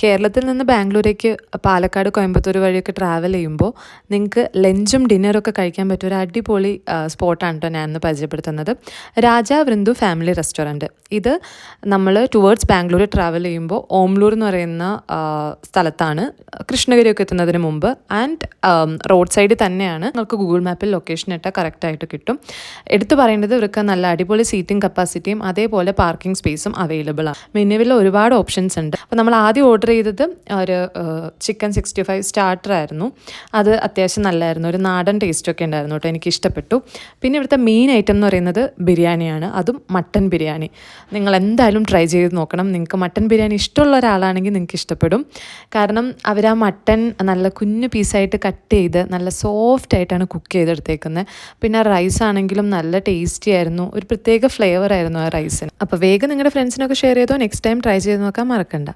കേരളത്തിൽ നിന്ന് ബാംഗ്ലൂരേക്ക് പാലക്കാട് കോയമ്പത്തൂർ വഴിയൊക്കെ ട്രാവൽ ചെയ്യുമ്പോൾ നിങ്ങൾക്ക് ലഞ്ചും ഡിന്നറൊക്കെ കഴിക്കാൻ പറ്റിയ ഒരു അടിപൊളി സ്പോട്ടാണ് കേട്ടോ ഞാനിന്ന് പരിചയപ്പെടുത്തുന്നത്. Raja Vrindu family restaurant. ഇത് നമ്മൾ ടുവേർഡ്സ് ബാംഗ്ലൂർ ട്രാവൽ ചെയ്യുമ്പോൾ ഓംലൂർ എന്ന് പറയുന്ന സ്ഥലത്താണ്, കൃഷ്ണഗിരിയൊക്കെ എത്തുന്നതിന് മുമ്പ്. ആൻഡ് റോഡ് സൈഡിൽ തന്നെയാണ്. നിങ്ങൾക്ക് ഗൂഗിൾ മാപ്പിൽ ലൊക്കേഷൻ ഇട്ടാൽ കറക്റ്റായിട്ട് കിട്ടും. എടുത്തു പറയേണ്ടത് ഇവർക്ക് നല്ല അടിപൊളി സീറ്റിംഗ് കപ്പാസിറ്റിയും അതേപോലെ പാർക്കിംഗ് സ്പേസും അവൈലബിൾ ആണ്. മെനുവിൽ ഒരുപാട് ഓപ്ഷൻസ് ഉണ്ട്. അപ്പോൾ നമ്മൾ ആദ്യം ഓർഡർ ചെയ്തത് ഒരു ചിക്കൻ 65 സ്റ്റാർട്ടർ ആയിരുന്നു. അത് അത്യാവശ്യം നല്ലതായിരുന്നു, ഒരു നാടൻ ടേസ്റ്റൊക്കെ ഉണ്ടായിരുന്നു കേട്ടോ, എനിക്ക് ഇഷ്ടപ്പെട്ടു. പിന്നെ ഇവിടുത്തെ മെയിൻ ഐറ്റം എന്ന് പറയുന്നത് ബിരിയാണിയാണ്, അതും മട്ടൻ ബിരിയാണി. നിങ്ങൾ എന്തായാലും ട്രൈ ചെയ്ത് നോക്കണം. നിങ്ങൾക്ക് മട്ടൻ ബിരിയാണി ഇഷ്ടമുള്ള ഒരാളാണെങ്കിൽ നിങ്ങൾക്ക് ഇഷ്ടപ്പെടും. കാരണം അവർ ആ മട്ടൻ നല്ല കുഞ്ഞു പീസായിട്ട് കട്ട് ചെയ്ത് നല്ല സോഫ്റ്റ് ആയിട്ടാണ് കുക്ക് ചെയ്തെടുത്തേക്കുന്നത്. പിന്നെ റൈസ് ആണെങ്കിലും നല്ല ടേസ്റ്റി ആയിരുന്നു, ഒരു പ്രത്യേക ഫ്ലേവർ ആയിരുന്നു ആ റൈസിന്. അപ്പോൾ വേഗം നിങ്ങളുടെ ഫ്രണ്ട്സിനൊക്കെ ഷെയർ ചെയ്തോ. നെക്സ്റ്റ് ടൈം ട്രൈ ചെയ്ത് നോക്കാൻ മറക്കണ്ട.